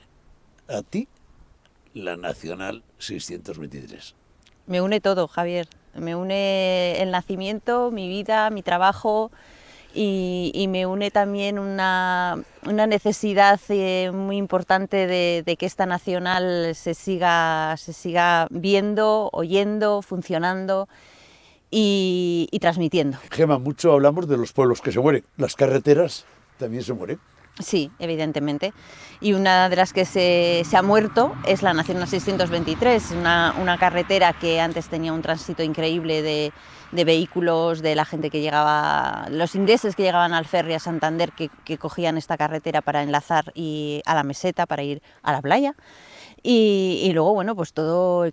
C: a ti la Nacional 623?
K: Me une todo, Javier. Me une el nacimiento, mi vida, mi trabajo y me une también una necesidad muy importante de que esta nacional se siga viendo, oyendo, funcionando y transmitiendo.
C: Gemma, mucho hablamos de los pueblos que se mueren. Las carreteras también se mueren.
K: Sí, evidentemente. Y una de las que se ha muerto es la Nacional 623, una carretera que antes tenía un tránsito increíble de vehículos, de la gente que llegaba, los ingleses que llegaban al ferry a Santander, que cogían esta carretera para enlazar a la meseta, para ir a la playa. Y luego, bueno, pues todos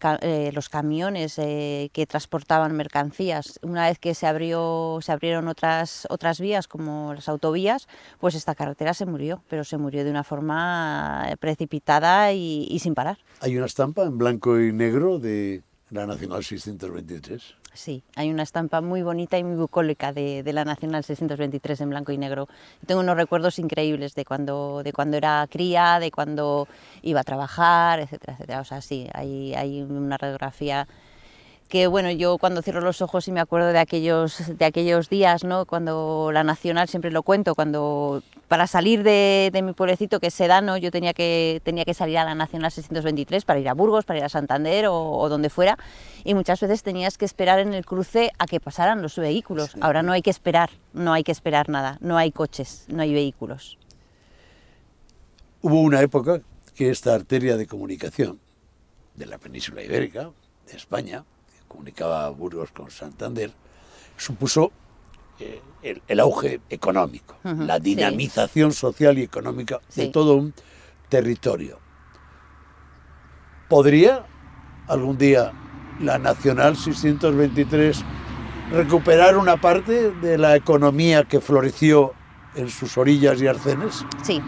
K: los camiones que transportaban mercancías. Una vez que se abrieron otras vías, como las autovías, pues esta carretera se murió, pero se murió de una forma precipitada y sin parar.
C: Hay una estampa en blanco y negro de la Nacional 623.
K: Sí, hay una estampa muy bonita y muy bucólica de la Nacional 623 en blanco y negro. Tengo unos recuerdos increíbles de cuando era cría, de cuando iba a trabajar, etcétera, etcétera. O sea, sí, hay una radiografía que, bueno, yo cuando cierro los ojos y me acuerdo de aquellos días, ¿no? Cuando la Nacional, siempre lo cuento, cuando para salir de mi pueblecito, que es Sedano, yo tenía que salir a la Nacional 623 para ir a Burgos, para ir a Santander o donde fuera, y muchas veces tenías que esperar en el cruce a que pasaran los vehículos. Sí. Ahora no hay que esperar nada, no hay coches, no hay vehículos.
C: Hubo una época que esta arteria de comunicación de la península ibérica, de España, comunicaba Burgos con Santander, supuso el auge económico, la dinamización social y económica de todo un territorio. ¿Podría algún día la Nacional 623 recuperar una parte de la economía que floreció en sus orillas y arcenes?
K: Sí.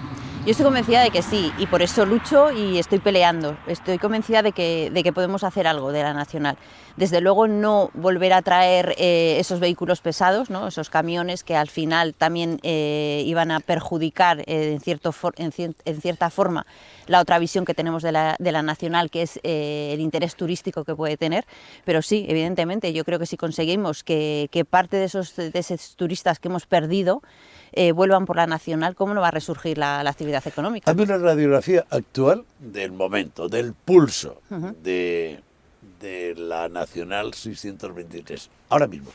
K: Yo estoy convencida de que sí, y por eso lucho y estoy peleando. Estoy convencida de que podemos hacer algo de la Nacional. Desde luego no volver a traer esos vehículos pesados, ¿no? Esos camiones que al final también iban a perjudicar en cierta forma la otra visión que tenemos de la Nacional, que es el interés turístico que puede tener. Pero sí, evidentemente, yo creo que si conseguimos que parte de esos turistas que hemos perdido vuelvan por la Nacional, ¿cómo no va a resurgir la actividad económica?
C: Hazme una radiografía actual del momento, del pulso de la Nacional 623. Ahora mismo,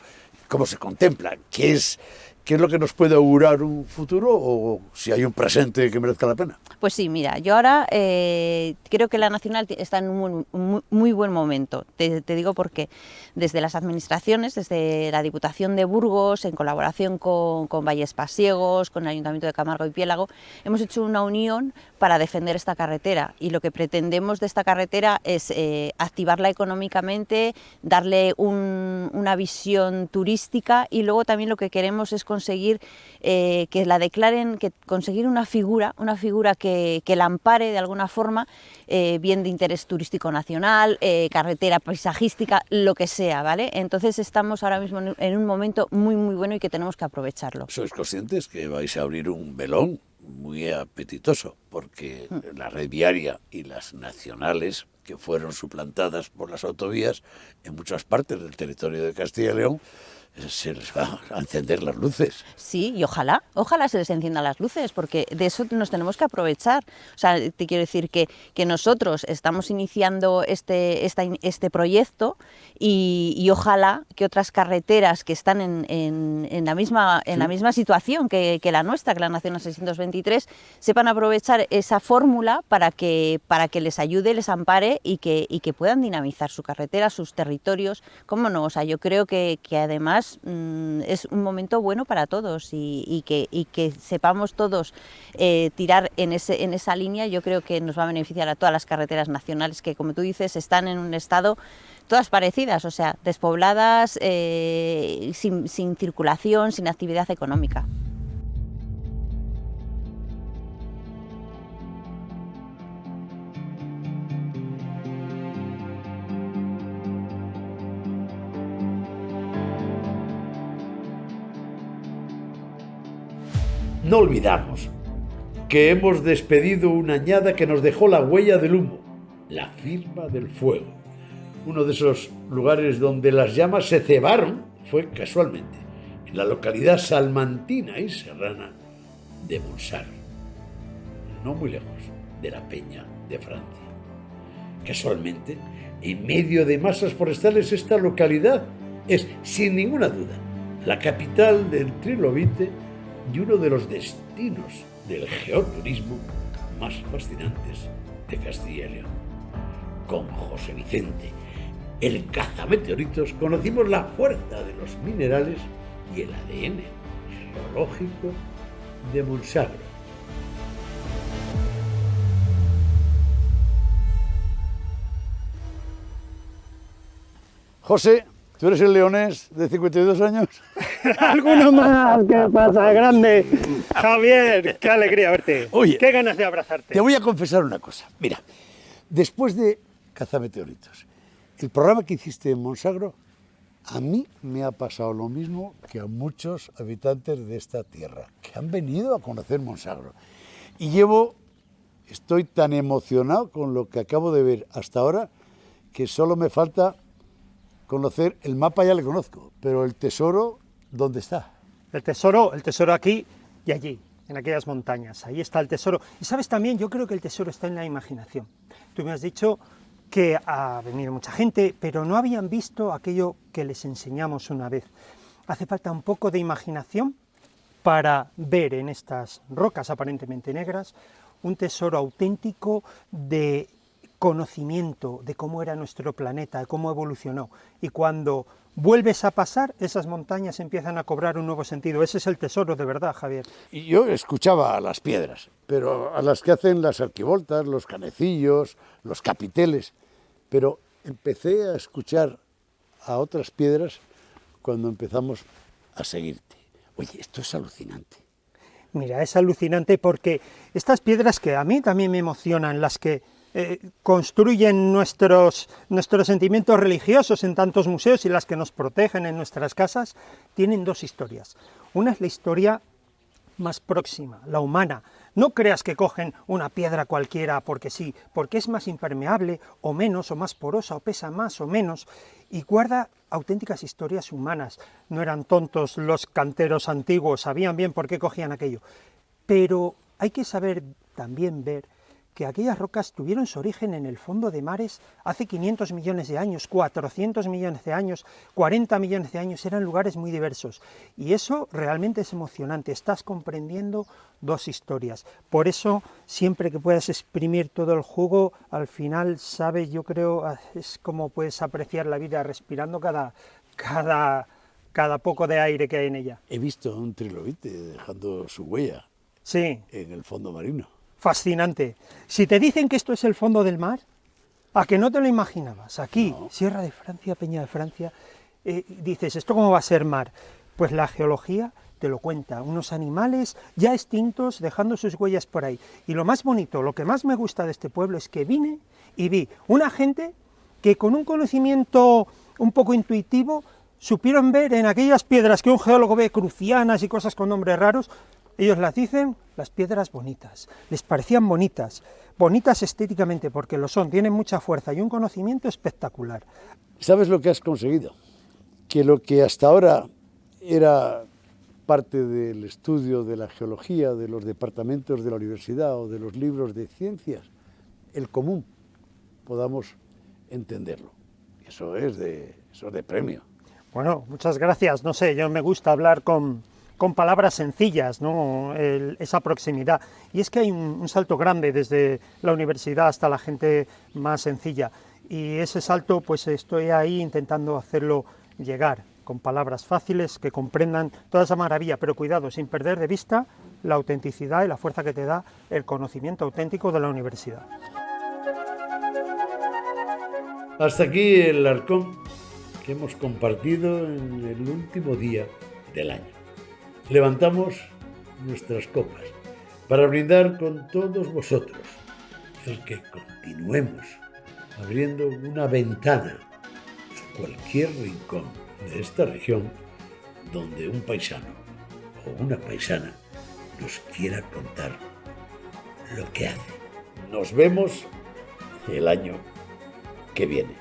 C: ¿cómo se contempla? ¿Qué es ¿qué es lo que nos puede augurar un futuro o si hay un presente que merezca la pena?
K: Pues sí, mira, yo ahora creo que la Nacional está en un muy buen momento. Te digo porque desde las administraciones, desde la Diputación de Burgos, en colaboración con Valles Pasiegos, con el Ayuntamiento de Camargo y Piélago, hemos hecho una unión para defender esta carretera, y lo que pretendemos de esta carretera es activarla económicamente, darle una visión turística, y luego también lo que queremos es conseguir que la declaren, conseguir una figura que la ampare de alguna forma, bien de interés turístico nacional, carretera paisajística, lo que sea, ¿vale? Entonces estamos ahora mismo en un momento muy bueno y que tenemos que aprovecharlo.
C: ¿Sois conscientes que vais a abrir un melón muy apetitoso? Porque la red viaria y las nacionales, que fueron suplantadas por las autovías en muchas partes del territorio de Castilla y León, se les va a encender las luces.
K: Sí, y ojalá se les enciendan las luces, porque de eso nos tenemos que aprovechar. O sea, te quiero decir que nosotros estamos iniciando este proyecto, y ojalá que otras carreteras que están en la misma situación que la nuestra, que la Nacional 623, sepan aprovechar esa fórmula para que les ayude, les ampare y que puedan dinamizar su carretera, sus territorios. ¿Cómo no? O sea, yo creo que además es un momento bueno para todos, y que sepamos todos tirar en esa línea. Yo creo que nos va a beneficiar a todas las carreteras nacionales, que, como tú dices, están en un estado todas parecidas, o sea, despobladas, sin circulación, sin actividad económica.
A: No olvidamos que hemos despedido una añada que nos dejó la huella del humo, la firma del fuego. Uno de esos lugares donde las llamas se cebaron fue, casualmente, en la localidad salmantina y serrana de Montsagro, no muy lejos de la Peña de Francia. Casualmente, en medio de masas forestales, esta localidad es, sin ninguna duda, la capital del trilobite y uno de los destinos del geoturismo más fascinantes de Castilla y León. Con José Vicente, el cazameteoritos, conocimos la fuerza de los minerales y el ADN geológico de Montsagro.
C: José, ¿tú eres el leonés de 52 años?
L: ¡Alguno más! ¿Qué pasa, grande? Javier, qué alegría verte.
C: Oye,
L: qué ganas de abrazarte.
C: Te voy a confesar una cosa. Mira, después de Cazameteoritos, el programa que hiciste en Montsagro, a mí me ha pasado lo mismo que a muchos habitantes de esta tierra, que han venido a conocer Montsagro. Y estoy tan emocionado con lo que acabo de ver hasta ahora, que solo me falta conocer el mapa. Ya le conozco, pero el tesoro, ¿dónde está?
L: El tesoro aquí y allí, en aquellas montañas. Ahí está el tesoro. Y sabes también, yo creo que el tesoro está en la imaginación. Tú me has dicho que ha venido mucha gente, pero no habían visto aquello que les enseñamos una vez. Hace falta un poco de imaginación para ver en estas rocas aparentemente negras un tesoro auténtico de conocimiento de cómo era nuestro planeta, de cómo evolucionó. Y cuando vuelves a pasar, esas montañas empiezan a cobrar un nuevo sentido. Ese es el tesoro de verdad, Javier.
C: Y yo escuchaba a las piedras, pero a las que hacen las arquivoltas, los canecillos, los capiteles, pero empecé a escuchar a otras piedras cuando empezamos a seguirte. Oye, esto es alucinante.
L: Mira, es alucinante porque estas piedras que a mí también me emocionan, las que construyen nuestros sentimientos religiosos en tantos museos y las que nos protegen en nuestras casas, tienen dos historias. Una es la historia más próxima, la humana. No creas que cogen una piedra cualquiera porque sí, porque es más impermeable o menos, o más porosa, o pesa más o menos, y guarda auténticas historias humanas. No eran tontos los canteros antiguos, sabían bien por qué cogían aquello. Pero hay que saber también ver que aquellas rocas tuvieron su origen en el fondo de mares hace 500 millones de años, 400 millones de años, 40 millones de años, eran lugares muy diversos. Y eso realmente es emocionante, estás comprendiendo dos historias. Por eso, siempre que puedas exprimir todo el jugo, al final, sabes, yo creo, es como puedes apreciar la vida respirando cada poco de aire que hay en ella.
C: He visto a un trilobite dejando su huella
L: Sí.
C: en el fondo marino.
L: Fascinante. Si te dicen que esto es el fondo del mar, ¿a que no te lo imaginabas? Aquí, no. Sierra de Francia, Peña de Francia, dices, ¿esto cómo va a ser mar? Pues la geología te lo cuenta, unos animales ya extintos dejando sus huellas por ahí. Y lo más bonito, lo que más me gusta de este pueblo es que vine y vi una gente que con un conocimiento un poco intuitivo supieron ver en aquellas piedras que un geólogo ve, crucianas y cosas con nombres raros, ellos las dicen las piedras bonitas, les parecían bonitas estéticamente porque lo son, tienen mucha fuerza y un conocimiento espectacular.
C: ¿Sabes lo que has conseguido? Que lo que hasta ahora era parte del estudio de la geología, de los departamentos de la universidad o de los libros de ciencias, el común, podamos entenderlo. Eso es de premio.
L: Bueno, muchas gracias. No sé, yo me gusta hablar con palabras sencillas, ¿no? Esa proximidad. Y es que hay un salto grande desde la universidad hasta la gente más sencilla. Y ese salto, pues estoy ahí intentando hacerlo llegar con palabras fáciles que comprendan toda esa maravilla, pero cuidado, sin perder de vista la autenticidad y la fuerza que te da el conocimiento auténtico de la universidad.
A: Hasta aquí el Arcón que hemos compartido en el último día del año. Levantamos nuestras copas para brindar con todos vosotros el que continuemos abriendo una ventana a cualquier rincón de esta región donde un paisano o una paisana nos quiera contar lo que hace. Nos vemos el año que viene.